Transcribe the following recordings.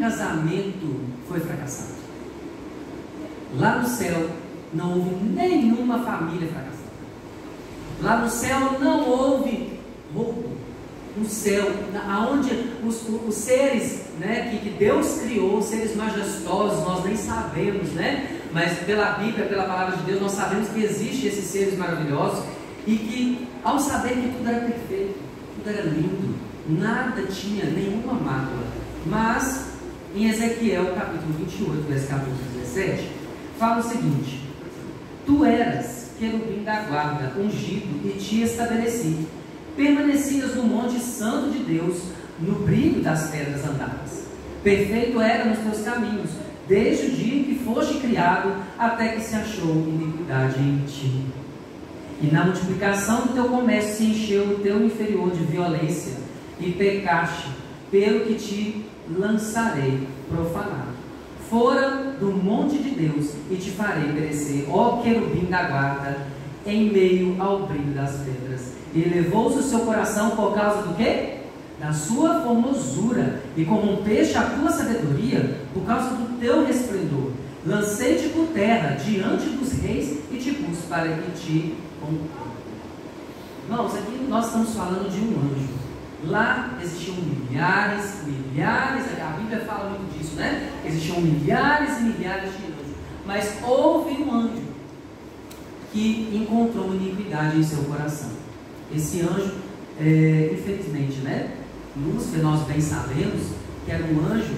casamento foi fracassado. Lá no céu não houve nenhuma família fracassada. Lá no céu não houve roubo. No céu, onde os seres, né, que Deus criou, os seres majestosos, nós nem sabemos, né? Mas pela Bíblia, pela palavra de Deus, nós sabemos que existem esses seres maravilhosos e que, ao saber que tudo era perfeito, tudo era lindo, nada tinha nenhuma mácula. Mas em Ezequiel capítulo 28, versículo 17, fala o seguinte: tu eras querubim da guarda, ungido, e te estabeleci. Permanecias no monte santo de Deus, no brilho das pedras andadas. Perfeito era nos teus caminhos, desde o dia em que foste criado, até que se achou iniquidade em ti. E na multiplicação do teu comércio se encheu o teu inferior de violência, e pecaste, pelo que te lançarei profanado fora do monte de Deus, e te farei perecer, ó querubim da guarda, em meio ao brilho das pedras. E elevou-se o seu coração por causa do quê? Da sua formosura, e corrompeste a tua sabedoria por causa do teu resplendor. Lancei-te por terra diante dos reis e te pus para que te contemple. Irmãos, aqui nós estamos falando de um anjo. Lá existiam milhares, a Bíblia fala muito disso, né? Existiam milhares e milhares de anjos, mas houve um anjo que encontrou iniquidade em seu coração. Esse anjo, infelizmente, né? Lúcifer, nós bem sabemos que era um anjo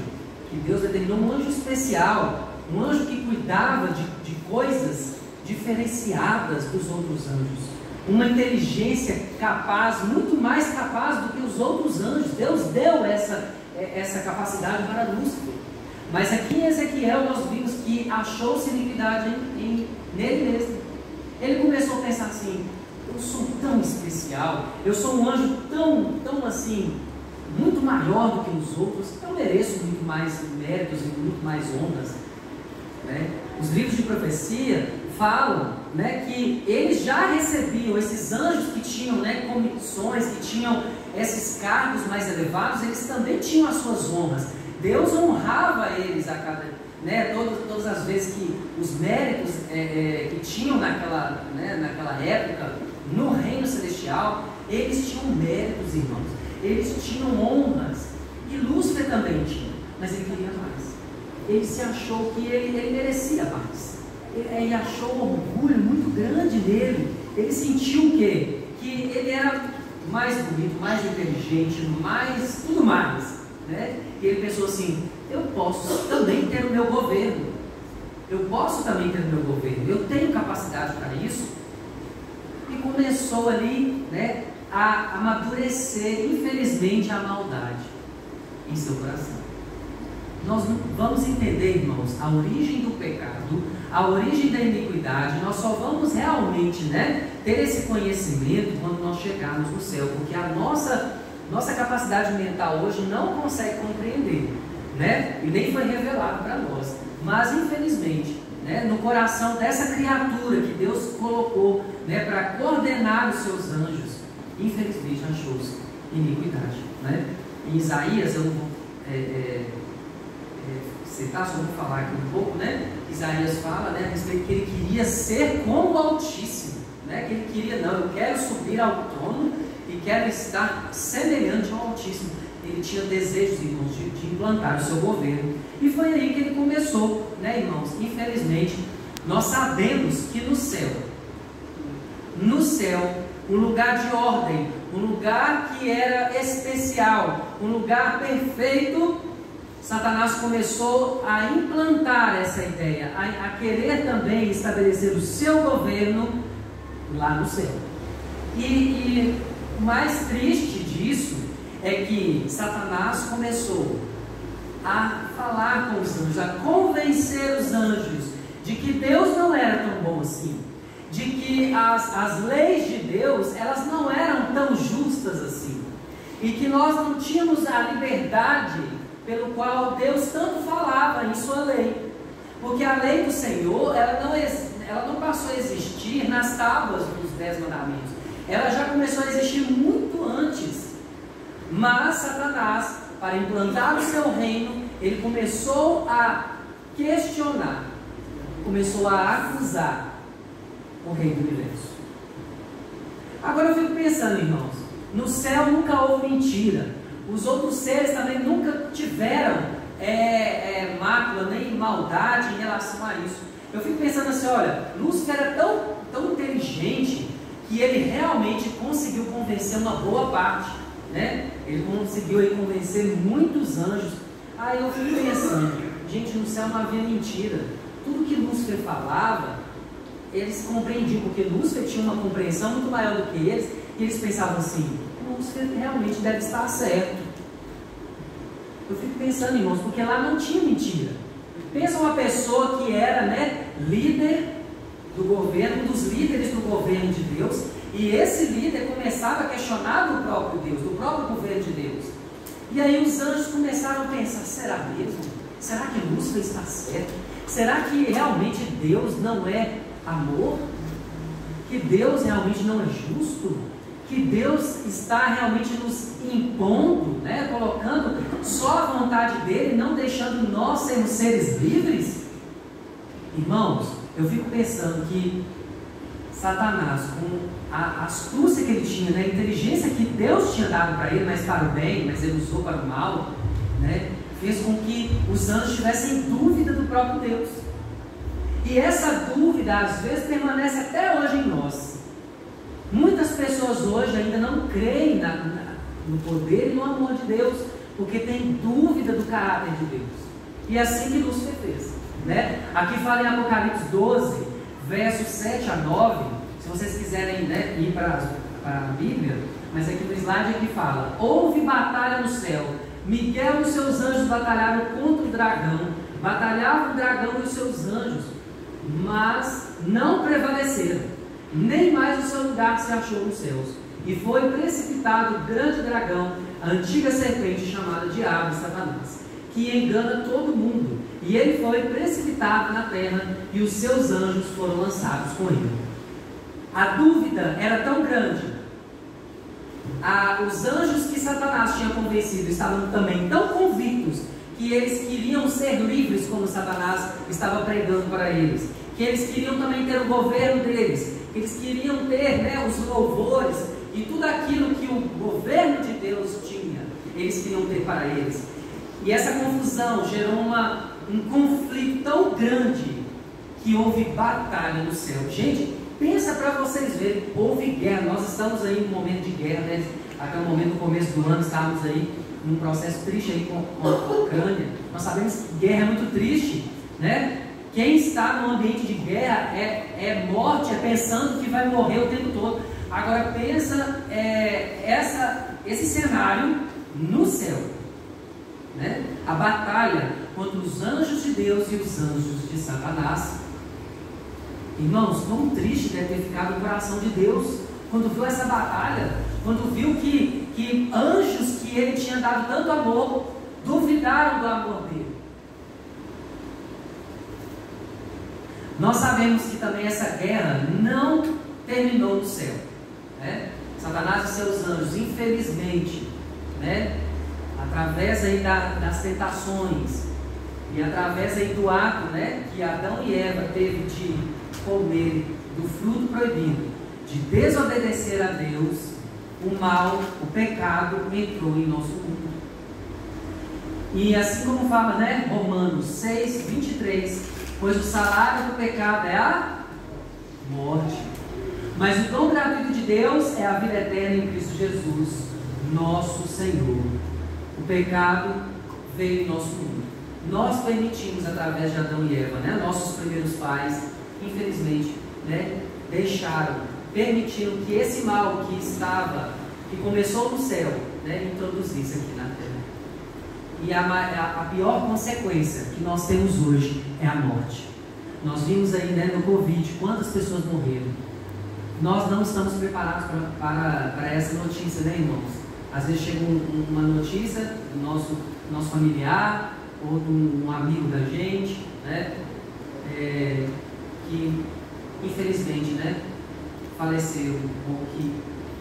que Deus determinou, um anjo especial, um anjo que cuidava de coisas diferenciadas dos outros anjos, uma inteligência capaz, muito mais capaz do que os outros anjos. Deus deu essa capacidade para Lúcifer. Mas aqui em Ezequiel nós vimos que achou-se iniquidade nele mesmo. Ele começou a pensar assim: eu sou tão especial, eu sou um anjo tão assim, muito maior do que os outros, eu mereço muito mais méritos e muito mais honras, né? Os livros de profecia falam, né, que eles já recebiam, esses anjos que tinham, né, comissões, que tinham esses cargos mais elevados, eles também tinham as suas honras. Deus honrava eles a cada, né, todas as vezes que os méritos que tinham naquela época no reino celestial, eles tinham méritos, irmãos, eles tinham honras, e Lúcifer também tinha, mas ele queria mais. Ele se achou que ele merecia mais. Ele achou um orgulho muito grande nele. Ele sentiu o quê? Que ele era mais bonito, mais inteligente, tudo mais, né? E ele pensou assim: eu posso também ter o meu governo, eu tenho capacidade para isso. E começou ali, né, a amadurecer, infelizmente, a maldade em seu coração. Nós vamos entender, irmãos, a origem do pecado, a origem da iniquidade. Nós só vamos realmente, né, ter esse conhecimento quando nós chegarmos no céu, porque a nossa capacidade mental hoje não consegue compreender, né, e nem foi revelado para nós. Mas infelizmente, né, no coração dessa criatura que Deus colocou, né, para coordenar os seus anjos, infelizmente achou-se iniquidade, né? Em Isaías, eu não vou citar, só vou falar aqui um pouco, né? Isaías fala, né, a respeito que ele queria ser como o Altíssimo, né? Que ele queria, não, eu quero subir ao trono e quero estar semelhante ao Altíssimo. Ele tinha desejos, irmãos, de implantar o seu governo, e foi aí que ele começou, né, irmãos? Infelizmente, nós sabemos que no céu, um lugar de ordem, um lugar que era especial, um lugar perfeito, Satanás começou a implantar essa ideia, a querer também estabelecer o seu governo lá no céu. E o mais triste disso é que Satanás começou a falar com os anjos, a convencer os anjos de que Deus não era tão bom assim, de que as leis de Deus, elas não eram tão justas assim, e que nós não tínhamos a liberdade pelo qual Deus tanto falava em sua lei, porque a lei do Senhor, ela não passou a existir nas tábuas dos 10 mandamentos, ela já começou a existir muito antes. Mas Satanás, para implantar o seu reino, ele começou a questionar, começou a acusar o Rei do Universo. Agora eu fico pensando, irmãos, no céu nunca houve mentira, os outros seres também nunca tiveram mácula nem maldade em relação a isso. Eu fico pensando assim, olha, Lúcifer era tão inteligente que ele realmente conseguiu convencer uma boa parte, né? Ele conseguiu aí convencer muitos anjos. Aí eu fico pensando, gente, no céu não havia mentira. Tudo que Lúcifer falava, eles compreendiam, porque Lúcifer tinha uma compreensão muito maior do que eles, e eles pensavam assim, Lúcifer realmente deve estar certo. Eu fico pensando, irmãos, porque lá não tinha mentira. Pensa uma pessoa que era, né, líder do governo, um dos líderes do governo de Deus, e esse líder começava a questionar do próprio Deus, do próprio governo de Deus. E aí os anjos começaram a pensar, será mesmo? Será que Lúcifer está certo? Será que realmente Deus não é amor? Que Deus realmente não é justo? Que Deus está realmente nos impondo, né, colocando só a vontade dele, não deixando nós sermos seres livres? Irmãos, eu fico pensando que Satanás, com a astúcia que ele tinha, né, a inteligência que Deus tinha dado para ele, mas para o bem, mas ele usou para o mal, né, fez com que os anjos tivessem dúvida do próprio Deus. E essa dúvida às vezes permanece até hoje em nós. Muitas pessoas hoje ainda não creem no poder e no amor de Deus, porque tem dúvida do caráter de Deus. E é assim que Lúcifer fez, né? Aqui fala em Apocalipse 12, versos 7 a 9, se vocês quiserem, né, ir para a Bíblia, mas aqui no slide aqui fala, houve batalha no céu, Miguel e os seus anjos batalharam contra o dragão, batalhava o dragão e os seus anjos, mas não prevaleceram, nem mais o seu lugar se achou nos céus, e foi precipitado o grande dragão, a antiga serpente chamada Diabo e Satanás, que engana todo mundo, e ele foi precipitado na terra, e os seus anjos foram lançados com ele. A dúvida era tão grande, os anjos que Satanás tinha convencido estavam também tão convictos que eles queriam ser livres, como Satanás estava pregando para eles, que eles queriam também ter o governo deles, que eles queriam ter, né, os louvores e tudo aquilo que o governo de Deus tinha, eles queriam ter para eles. E essa confusão gerou um conflito tão grande que houve batalha no céu. Gente, pensa para vocês verem, houve guerra. Nós estamos aí num momento de guerra, né? Até o momento do começo do ano estávamos aí num processo triste aí com a Ucrânia. Nós sabemos que guerra é muito triste, né? Quem está no ambiente de guerra é morte, é pensando que vai morrer o tempo todo. Agora pensa esse cenário no céu, né? A batalha contra os anjos de Deus e os anjos de Satanás. Irmãos, quão triste deve ter ficado o coração de Deus quando viu essa batalha, quando viu que anjos que ele tinha dado tanto amor duvidaram do amor dele. Nós sabemos que também essa guerra não terminou no céu, né? Satanás e seus anjos, infelizmente, né, através aí das tentações e através aí do ato, né, que Adão e Eva teve de comer do fruto proibido, de desobedecer a Deus, o mal, o pecado entrou em nosso mundo. E assim como fala, né, Romanos 6, 23, pois o salário do pecado é a morte, mas o dom gratuito de Deus é a vida eterna em Cristo Jesus, nosso Senhor. O pecado veio em nosso mundo. Nós permitimos, através de Adão e Eva, né, nossos primeiros pais, infelizmente, né, permitiram que esse mal que começou no céu, né, introduzisse aqui na terra. E a pior consequência que nós temos hoje é a morte. Nós vimos aí, né, no Covid quantas pessoas morreram. Nós não estamos preparados para essa notícia, né, irmãos? Às vezes chega uma notícia do nosso familiar ou de um amigo da gente, né, que infelizmente, né, faleceu ou que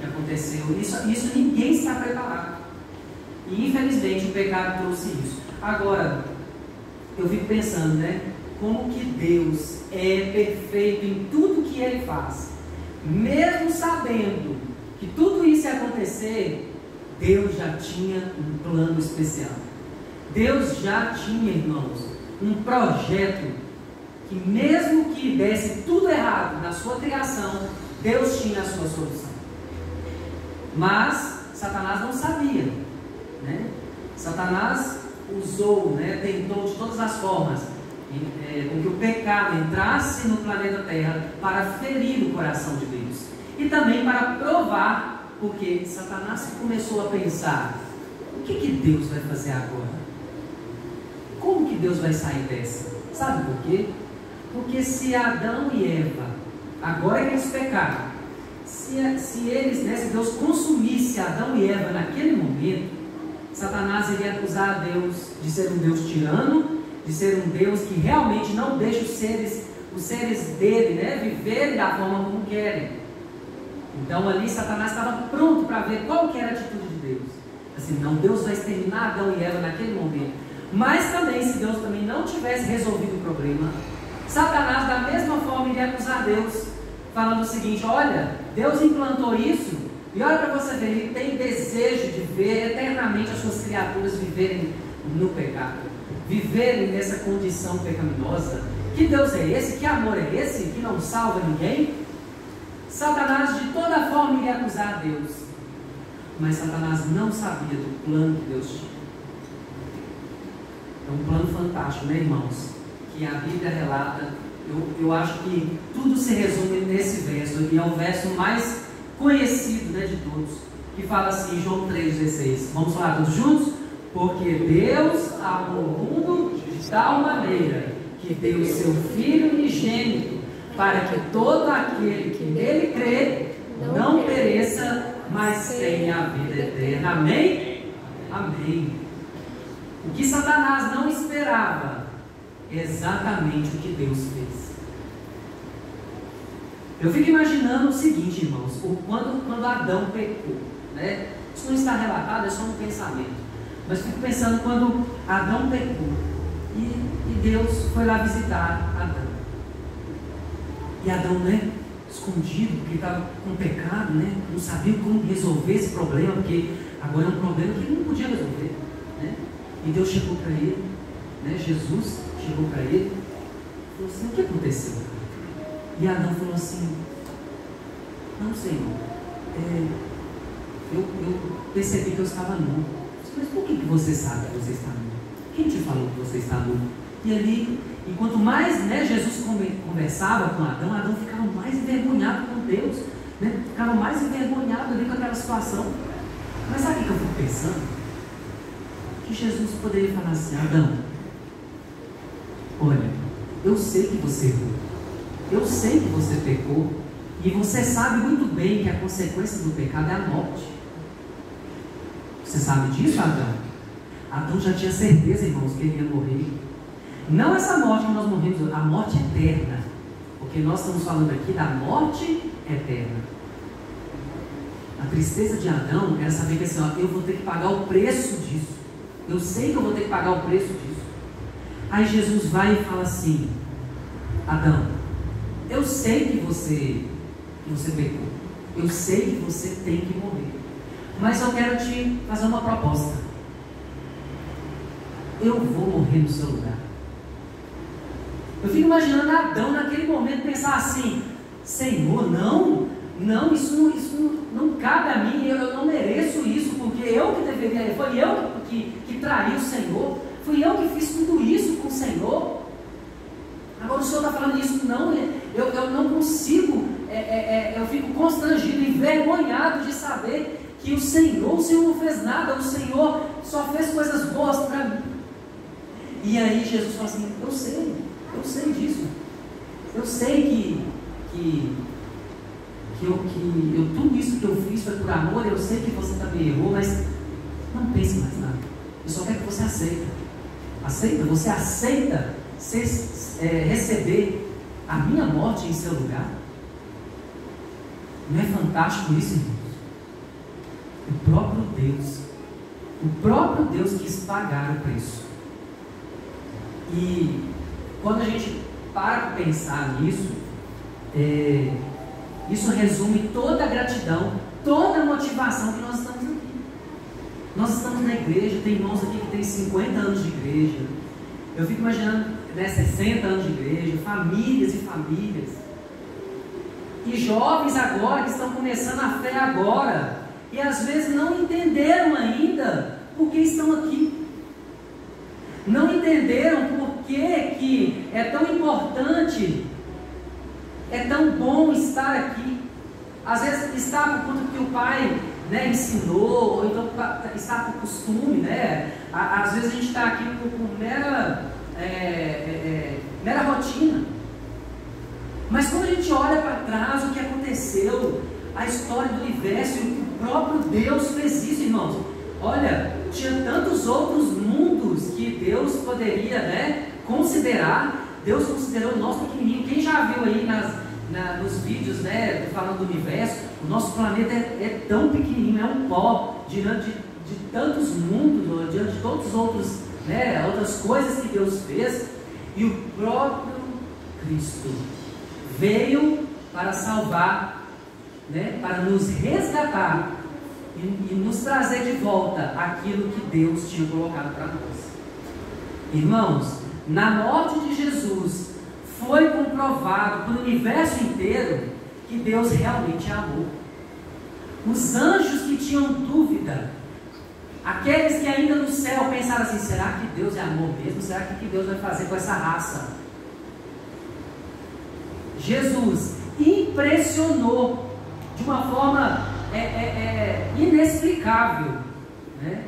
aconteceu. Isso ninguém está preparado. E infelizmente o pecado trouxe isso. Agora, eu fico pensando, né? Como que Deus é perfeito em tudo que Ele faz. Mesmo sabendo que tudo isso ia acontecer, Deus já tinha um plano especial. Deus já tinha, irmãos, um projeto que mesmo que desse tudo errado na sua criação, Deus tinha a sua solução. Mas Satanás não sabia, né? Satanás usou, né, tentou de todas as formas com que o pecado entrasse no planeta Terra para ferir o coração de Deus e também para provar, porque Satanás começou a pensar: o que Deus vai fazer agora? Como que Deus vai sair dessa? Sabe por quê? Porque se Adão e Eva, agora que eles pecaram, se eles, né, se Deus consumisse Adão e Eva naquele momento, Satanás iria acusar a Deus de ser um Deus tirano, de ser um Deus que realmente não deixa os seres dele, né, viverem da forma como querem. Então ali Satanás estava pronto para ver qual que era a atitude de Deus. Assim, não, Deus vai exterminar Adão e Eva naquele momento. Mas também, se Deus também não tivesse resolvido o problema, Satanás da mesma forma iria acusar Deus, falando o seguinte: olha, Deus implantou isso, e olha para você ver, Ele tem desejo de ver eternamente as suas criaturas viverem no pecado, viverem nessa condição pecaminosa. Que Deus é esse? Que amor é esse? Que não salva ninguém? Satanás de toda forma iria acusar Deus, mas Satanás não sabia do plano que Deus tinha. É um plano fantástico, né, irmãos? Que a Bíblia relata. Eu acho que tudo se resume nesse verso, e é o verso mais conhecido, né, de todos, que fala assim, João 3,16. Vamos falar todos juntos? Porque Deus amou o mundo de tal maneira que deu o seu Filho unigênito, para que todo aquele que nele crê não pereça, mas tenha a vida eterna. Amém? Amém. O que Satanás não esperava é exatamente o que Deus fez. Eu fico imaginando o seguinte, irmãos, quando Adão pecou, né? Isso não está relatado, é só um pensamento. Mas fico pensando quando Adão pecou e Deus foi lá visitar Adão. E Adão, né, escondido, porque estava com pecado, né, não sabia como resolver esse problema, porque agora é um problema que ele não podia resolver, né? E Deus chegou para ele, né, Jesus chegou para ele e falou assim: o que aconteceu? E Adão falou assim: não, Senhor, eu percebi que eu estava nu. Mas por que você sabe que você está nu? Quem te falou que você está nu? E ali, e quanto mais, né, Jesus conversava com Adão, Adão ficava mais envergonhado com Deus, né? Ficava mais envergonhado ali com aquela situação. Mas sabe o que eu fico pensando? Que Jesus poderia falar assim: Adão, olha, eu sei que você errou, eu sei que você pecou, e você sabe muito bem que a consequência do pecado é a morte. Você sabe disso, Adão? Adão já tinha certeza, irmãos, que ele ia morrer. Não essa morte que nós morremos, a morte eterna, porque nós estamos falando aqui da morte eterna. A tristeza de Adão era saber que assim, ó, eu vou ter que pagar o preço disso. Eu sei que eu vou ter que pagar o preço disso. Aí Jesus vai e fala assim: Adão, eu sei que você pecou, eu sei que você tem que morrer, mas eu quero te fazer uma proposta. Eu vou morrer no seu lugar. Eu fico imaginando Adão naquele momento pensar assim: Senhor, não, isso não cabe a mim, eu não mereço isso, porque eu que deveria, foi eu que traí o Senhor, fui eu que fiz tudo isso com o Senhor. Agora o Senhor está falando isso? Não, eu não consigo, eu fico constrangido, envergonhado de saber que o Senhor não fez nada, o Senhor só fez coisas boas para mim. E aí Jesus fala assim: eu sei disso, eu sei que tudo isso que eu fiz foi por amor, eu sei que você também errou, mas não pense mais nada, eu só quero que você você aceita receber a minha morte em seu lugar? Não é fantástico isso, irmãos? O próprio Deus quis pagar o preço. E quando a gente para pensar nisso, isso resume toda a gratidão, toda a motivação que nós estamos aqui. Nós estamos na igreja, tem irmãos aqui que tem 50 anos de igreja. Eu fico imaginando, 60 anos de igreja, famílias e famílias. E jovens agora que estão começando a fé agora. E às vezes não entenderam ainda por que estão aqui. Não entenderam por que é tão importante, é tão bom estar aqui. Às vezes está por conta que o pai, né, ensinou, ou então está por costume, né? Às vezes a gente está aqui por mera rotina. Mas quando a gente olha para trás o que aconteceu, a história do universo, o próprio Deus fez isso, irmãos. Olha, tinha tantos outros mundos que Deus poderia, né, considerar. Deus considerou o nosso pequenininho. Quem já viu aí nos vídeos, né, falando do universo, o nosso planeta é tão pequenininho, é um pó diante de tantos mundos, diante de todos os outros, né, outras coisas que Deus fez. E o próprio Cristo veio para salvar, né, para nos resgatar e nos trazer de volta aquilo que Deus tinha colocado para nós. Irmãos, na morte de Jesus foi comprovado para o universo inteiro que Deus realmente amou. Os anjos que tinham dúvida, aqueles que ainda no céu pensaram assim: será que Deus é amor mesmo? Será que Deus vai fazer com essa raça? Jesus impressionou de uma forma inexplicável, né,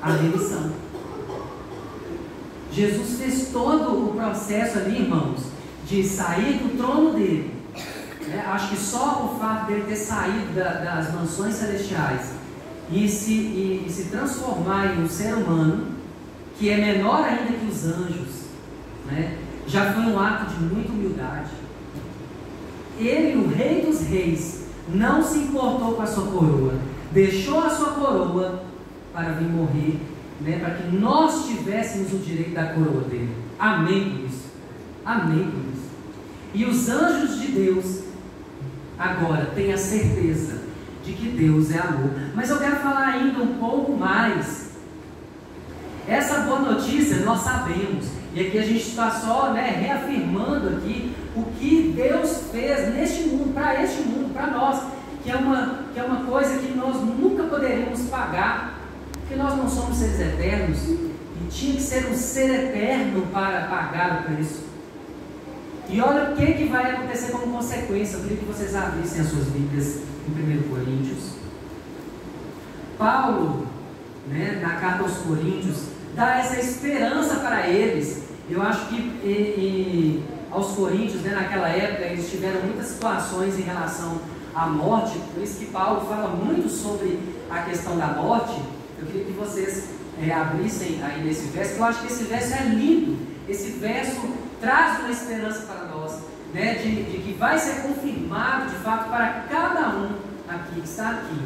a remissão. Jesus fez todo o processo ali, irmãos, de sair do trono dele, né? Acho que só o fato dele ter saído das mansões celestiais e se transformar em um ser humano que é menor ainda que os anjos, né, já foi um ato de muita humildade. Ele, o Rei dos Reis, não se importou com a sua coroa, deixou a sua coroa para vir morrer, né, para que nós tivéssemos o direito da coroa dele. Amém por isso. Amém por isso. E os anjos de Deus agora têm a certeza de que Deus é amor. Mas eu quero falar ainda um pouco mais. Essa boa notícia nós sabemos, e aqui a gente está só, né, reafirmando aqui o que Deus fez neste mundo, para este mundo, para nós, que é uma coisa que nós nunca poderíamos pagar, porque nós não somos seres eternos, e tinha que ser um ser eterno para pagar o preço. E olha o que vai acontecer como consequência. Eu queria que vocês abrissem as suas Bíblias em 1 Coríntios. Paulo, né, na carta aos Coríntios, dá essa esperança para eles. Eu acho que aos Coríntios, né, naquela época, eles tiveram muitas situações em relação à morte, por isso que Paulo fala muito sobre a questão da morte. Eu queria que vocês abrissem aí nesse verso, porque eu acho que esse verso é lindo. Esse verso traz uma esperança para nós, né, de que vai ser confirmado de fato para cada um aqui que está aqui,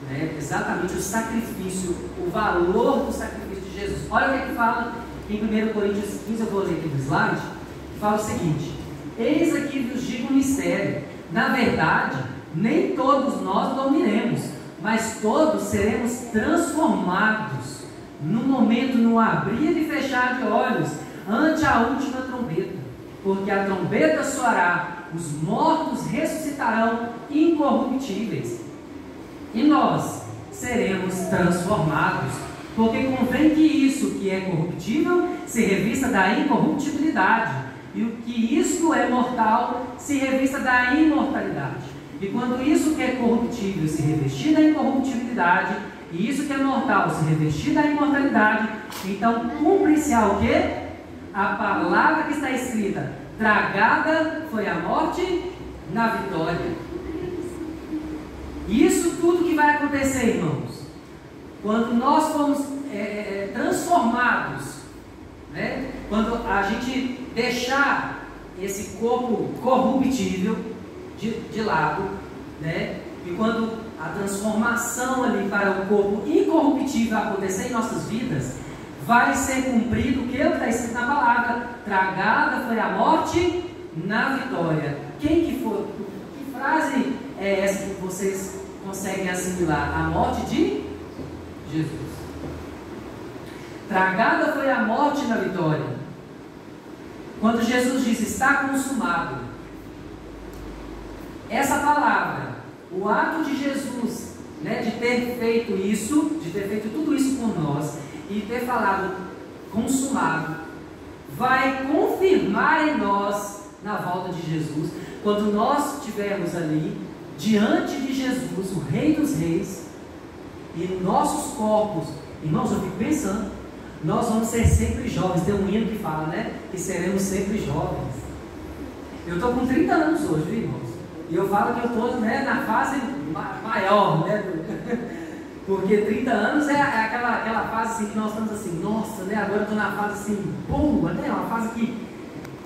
né, exatamente o sacrifício, o valor do sacrifício de Jesus. Olha o que fala em 1 Coríntios 15, eu vou ler aqui no slide, que fala o seguinte: eis aqui vos digo um mistério, na verdade, nem todos nós dormiremos, mas todos seremos transformados, no momento, no abrir e fechar de olhos, ante a última trombeta, porque a trombeta soará, os mortos ressuscitarão incorruptíveis, e nós seremos transformados, porque convém que isso que é corruptível se revista da incorruptibilidade, e o que isto é mortal se revista da imortalidade. E quando isso que é corruptível se revestir da incorruptibilidade, e isso que é mortal se revestir da imortalidade, então cumpre-se-á o quê? A palavra que está escrita: tragada foi a morte na vitória. E isso tudo que vai acontecer, irmãos, quando nós formos transformados, né? Quando a gente deixar esse corpo corruptível de lado, né? E quando a transformação ali para o corpo incorruptível acontecer em nossas vidas, vai ser cumprido o que está escrito na palavra: tragada foi a morte na vitória. Quem que foi? Que frase é essa que vocês conseguem assimilar? A morte de Jesus. Tragada foi a morte na vitória. Quando Jesus disse: está consumado, essa palavra, o ato de Jesus, né, de ter feito isso, de ter feito tudo isso por nós e ter falado consumado, vai confirmar em nós na volta de Jesus, quando nós estivermos ali diante de Jesus, o Rei dos Reis, e nossos corpos, irmãos, eu fico pensando, nós vamos ser sempre jovens. Tem um hino que fala, né, que seremos sempre jovens. Eu estou com 30 anos hoje, viu, irmãos? E eu falo que eu estou, né, na fase maior, né? Porque 30 anos é aquela fase assim, que nós estamos assim, nossa, né? Agora eu estou na fase assim, boa, né? Uma fase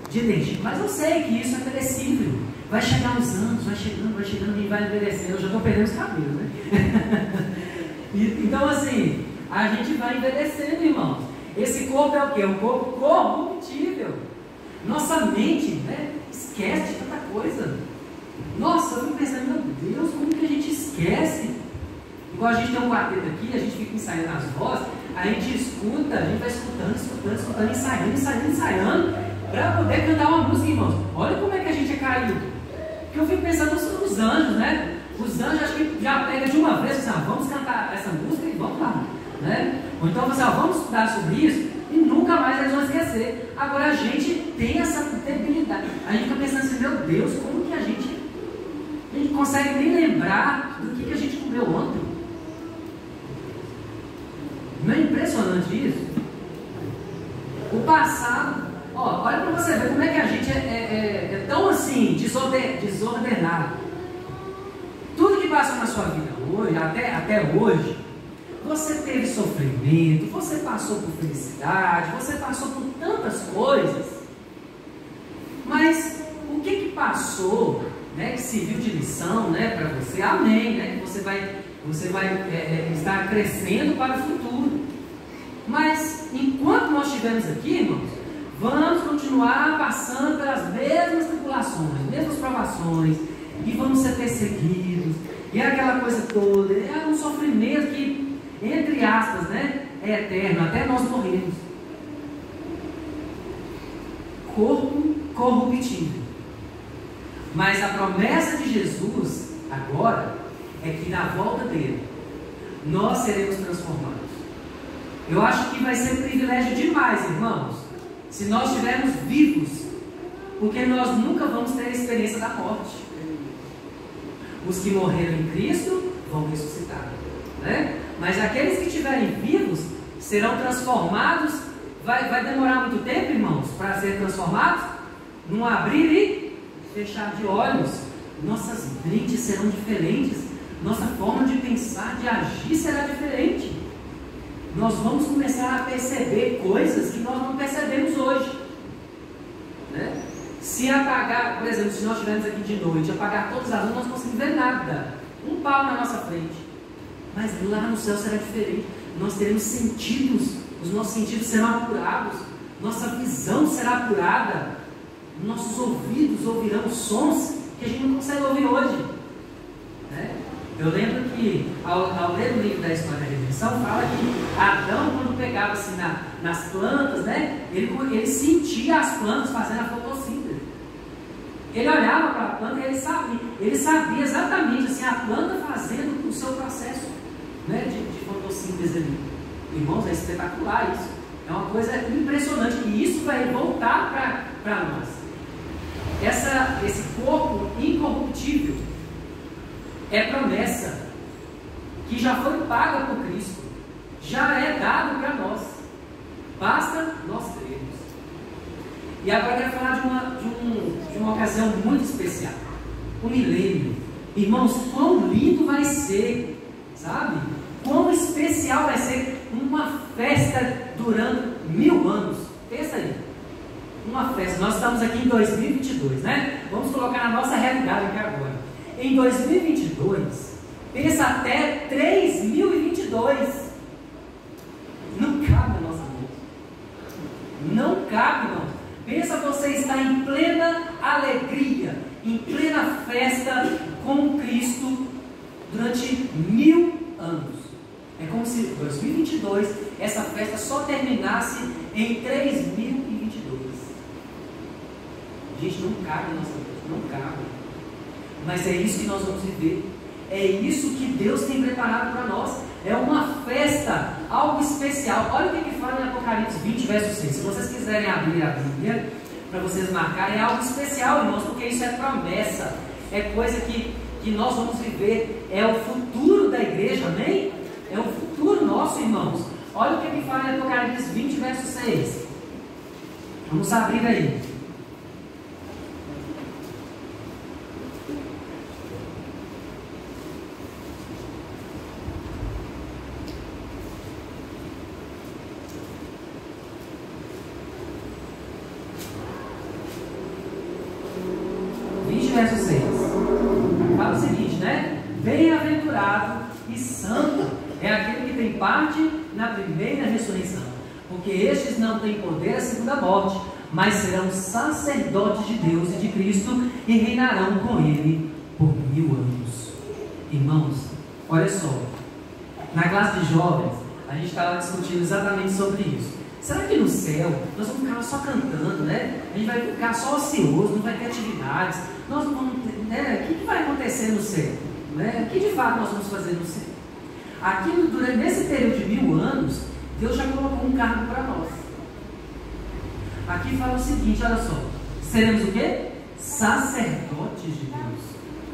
de energia. Mas eu sei que isso é perecível. Vai chegar os anos, vai chegando, a gente vai envelhecendo. Eu já estou perdendo os cabelos, né? Então assim, a gente vai envelhecendo, irmãos. Esse corpo é o quê? Um corpo corruptível. Nossa mente, né, esquece de tanta coisa. Nossa, eu fico pensando, meu Deus, como que a gente esquece? Igual a gente tem um quarteto aqui, a gente fica ensaiando as vozes, a gente escuta, a gente vai escutando, ensaiando, para poder cantar uma música, irmãos. Olha como é que a gente é caído. Porque eu fico pensando nos anjos, né? Os anjos acho que já pegam de uma vez, assim, vamos cantar essa música e vamos lá, né? Ou então assim, vamos estudar sobre isso e nunca mais eles vão esquecer. Agora a gente tem essa debilidade. A gente fica pensando assim, meu Deus, como que a gente consegue nem lembrar do que a gente comeu ontem? Não é impressionante isso? O passado, ó, olha para você ver como é que a gente é tão assim, desordenado. Tudo que passou na sua vida hoje, até hoje, você teve sofrimento, você passou por felicidade, você passou por tantas coisas, mas o que passou, né, que serviu de lição, né, para você? Amém, né, que você vai estar crescendo para o futuro. Mas enquanto nós estivermos aqui, irmãos, vamos continuar passando pelas mesmas tribulações, mesmas provações, e vamos ser perseguidos, e é aquela coisa toda, é um sofrimento que, entre aspas, né, é eterno, até nós morrermos. Corpo corruptível. Mas a promessa de Jesus, agora, é que na volta dele, nós seremos transformados. Eu acho que vai ser um privilégio demais, irmãos, se nós estivermos vivos, porque nós nunca vamos ter a experiência da morte. Os que morreram em Cristo vão ressuscitar, né? Mas aqueles que estiverem vivos serão transformados. Vai demorar muito tempo, irmãos, para ser transformados? Num abrir e fechar de olhos. Nossas mentes serão diferentes, nossa forma de pensar, de agir será diferente. Nós vamos começar a perceber coisas que nós não percebemos hoje, né? Se apagar, por exemplo, se nós estivermos aqui de noite, apagar todas as luzes, nós não conseguimos ver nada, um pau na nossa frente. Mas lá no céu será diferente. Nós teremos sentidos, os nossos sentidos serão apurados, nossa visão será apurada, nossos ouvidos ouvirão sons que a gente não consegue ouvir hoje, né? Eu lembro que ao ler o livro da história da redenção, fala que Adão, quando pegava assim nas plantas, né, ele sentia as plantas fazendo a fotossíntese. Ele olhava para a planta e ele sabia exatamente assim, a planta fazendo o seu processo, né, de fotossíntese ali. Irmãos, é espetacular isso. É uma coisa impressionante, e isso vai voltar para nós. Esse corpo incorruptível é promessa que já foi paga por Cristo, já é dado para nós, basta nós crermos. E agora eu quero falar de uma ocasião muito especial, o milênio. Irmãos, quão lindo vai ser, sabe? Quão especial vai ser uma festa durando 1000 anos. Pensa aí, uma festa. Nós estamos aqui em 2022, né? Vamos colocar na nossa realidade aqui agora. Em 2022, pensa até 3022. Não cabe na nossa mente. cabe, irmão. Pensa você estar em plena alegria, em plena festa com Cristo durante 1000 anos. É como se 2022, essa festa só terminasse em 3022. Gente, não cabe a nossa vida, não cabe. Mas é isso que nós vamos viver. É isso que Deus tem preparado para nós. É uma festa, algo especial. Olha o que fala em Apocalipse 20, verso 6. Se vocês quiserem abrir a Bíblia, para vocês marcarem, é algo especial, irmãos, porque isso é promessa. É coisa que nós vamos viver. É o futuro da igreja, amém? É o futuro nosso, irmãos. Olha o que fala em Apocalipse 20, verso 6. Vamos abrir aí. Verso 6, fala o seguinte, né? Bem-aventurado e santo é aquele que tem parte na primeira ressurreição, porque estes não têm poder a segunda morte, mas serão sacerdotes de Deus e de Cristo e reinarão com Ele por 1000 anos. Irmãos, olha só, na classe de jovens a gente estava discutindo exatamente sobre isso. Será que no céu nós vamos ficar só cantando, né? A gente vai ficar só ocioso, não vai ter atividades. Nós não vamos ter, né? O que vai acontecer no céu? Né? O que de fato nós vamos fazer no céu? Aqui, nesse período de 1000 anos, Deus já colocou um cargo para nós. Aqui fala o seguinte, olha só. Seremos o quê? Sacerdotes de Deus.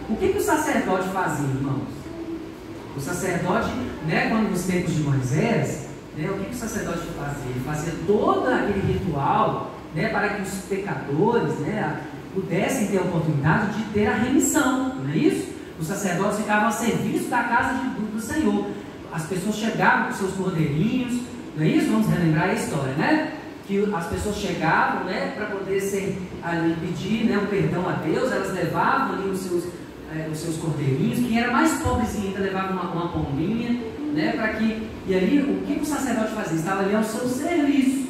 O que o sacerdote fazia, irmãos? O sacerdote, né, quando nos tempos de Moisés, né, o que o sacerdote fazia? Ele fazia todo aquele ritual, né, para que os pecadores, né, pudessem ter a oportunidade de ter a remissão, não é isso? Os sacerdotes ficavam a serviço da casa do Senhor. As pessoas chegavam com seus cordeirinhos, não é isso? Vamos relembrar a história, né? Que as pessoas chegavam, né, para poder ali pedir, né, um perdão a Deus. Elas levavam ali os seus cordeirinhos. Quem era mais pobrezinho ainda levava uma pombinha, né, para que... E ali, o que o sacerdote fazia? Estava ali ao seu serviço.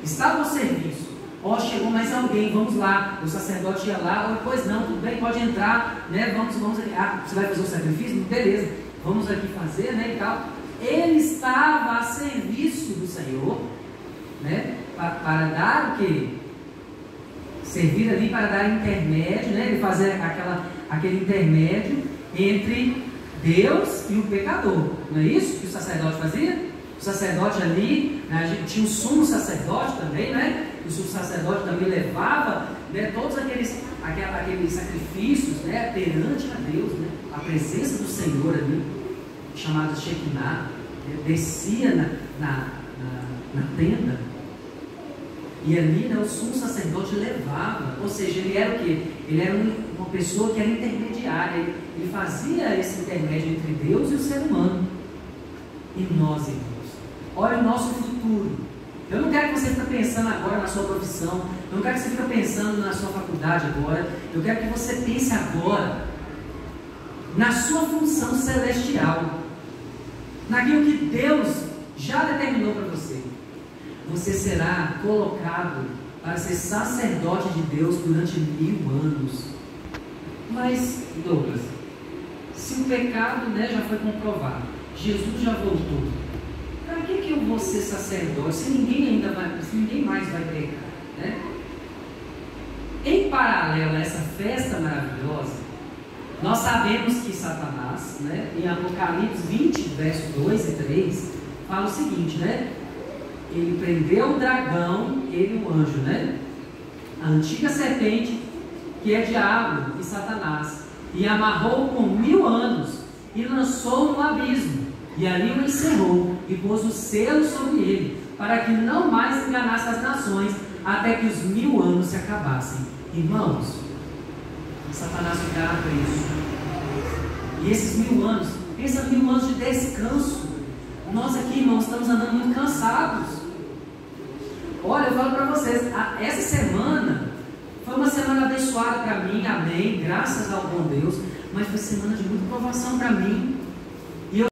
Estava ao serviço. Ó, chegou mais alguém, vamos lá. O sacerdote ia lá, pois não, tudo bem, pode entrar, né? Vamos aqui. Ah, você vai fazer o sacrifício? Beleza, vamos aqui fazer, né? E tal. Ele estava a serviço do Senhor, né? Para dar o quê? Servir ali para dar intermédio, né? Ele fazer aquele intermédio entre Deus e o pecador. Não é isso que o sacerdote fazia? O sacerdote ali, a gente tinha o sumo sacerdote também, né? O sumo sacerdote também levava, né, todos aqueles sacrifícios, né, perante a Deus, né? A presença do Senhor ali, chamada Shekinah, né, descia na tenda. E ali, né, o sumo sacerdote levava, ou seja, ele era o quê? Ele era uma pessoa que era intermediária, ele fazia esse intermédio entre Deus e o ser humano. E nós, irmãos, olha o nosso futuro. Eu não quero que você fique pensando agora na sua profissão, eu não quero que você fique pensando na sua faculdade agora, eu quero que você pense agora na sua função celestial, naquilo que Deus já determinou para você. Você será colocado para ser sacerdote de Deus durante 1000 anos. Mas, Douglas, se o pecado, né, já foi comprovado, Jesus já voltou, para que eu vou ser sacerdote se ninguém mais vai pecar, né? Em paralelo a essa festa maravilhosa, nós sabemos que Satanás, né, em Apocalipse 20, versos 2 e 3, fala o seguinte, né? Ele prendeu o dragão, ele o anjo, né? A antiga serpente, que é diabo e Satanás, e amarrou com 1000 anos e lançou no abismo, e ali o encerrou e pôs o selo sobre ele, para que não mais enganasse as nações, até que os 1000 anos se acabassem. Irmãos, Satanás ficará preso. E esses 1000 anos, pensa 1000 anos de descanso. Nós aqui, irmãos, estamos andando muito cansados. Olha, eu falo para vocês, essa semana foi uma semana abençoada para mim, amém, graças ao bom Deus, mas foi semana de muita provação para mim.